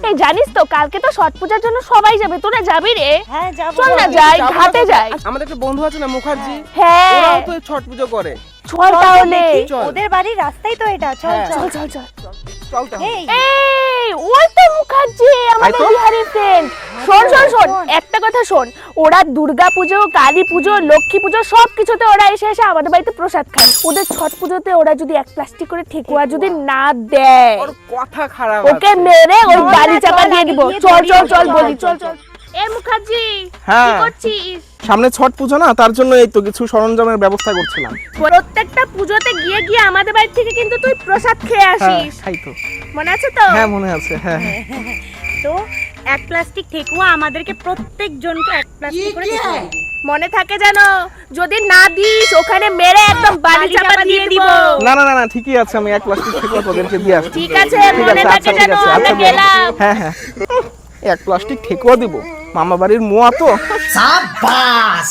এই জানিস তো কালকে তো ছট পূজার জন্য সবাই যাবে, তোরা যাবি রে? হ্যাঁ যাব। চল না যাই, ঘাটে যাই। আমাদের একটা বন্ধু আছে না মুখার্জি, হ্যাঁ ওরাও তো ছট পুজো করে। চল তাহলে। চল। ওদের বাড়ির রাস্তাই তো এটা, চল হ্যাঁ। চল। চল চল চল। চল তাহলে। এই এই ওই তো মুখার্জি, আমাদের তাই তো? বিহারি ফ্রেন্ড। শোন শোন শোন, একটা কথা শোন, ওরা দুর্গা পুজো, কালী পুজো, লক্ষ্মী পুজো সব কিছুতে ওরা এসে এসে আমাদের বাড়িতে প্রসাদ খায়। ওদের ছট পুজোতে ওরা যদি 1 প্লাস্টিক করে ঠেকুয়া যদি না দেয়, ওর কথা খারাপ ওকে আছে। মেরে ওই চল না, বাড়ি চাপা চল, দিয়ে আগে দিব। গিয়ে চল ধরি চল ওকে, চল চল, বলি, চল, চল চল। এ মুখার্জি, কি হ্যাঁ। করছিস? সামনে ছট পুজো না, তার জন্য এই তো কিছু সরঞ্জামের ব্যবস্থা করছিলাম। প্রত্যেকটা পুজোতে গিয়ে গিয়ে আমাদের বাড়ি থেকে কিন্তু তুই প্রসাদ খেয়ে হ্যাঁ আসিস, খাই তো। মনে আছে তো? হ্যাঁ মনে আছে, হ্যাঁ। তো 1 প্লাস্টিক ঠেকুয়া আমাদেরকে প্রত্যেক জনকে 1 প্লাস্টিক করে ঠেকুয়া দিবি। মনে থাকে যেন, যদি না দিস ওখানে মেরে একদম বাড়ি চাপা দিয়ে দিব। না না না না, ঠিকই আছে, আমি 1 প্লাস্টিক থেকে তোদেরকে দিয়ে আসছি। ঠিক আছে, ঠিক মনে আছে, থাকে আচ্ছা ঠিক যেন, আছে, আমরা আচ্ছা গেলাম। হ্যাঁ হ্যাঁ। 1 প্লাস্টিক ঠেকুয়া দিব, মামা বাড়ির মোয়া তো। शाबाश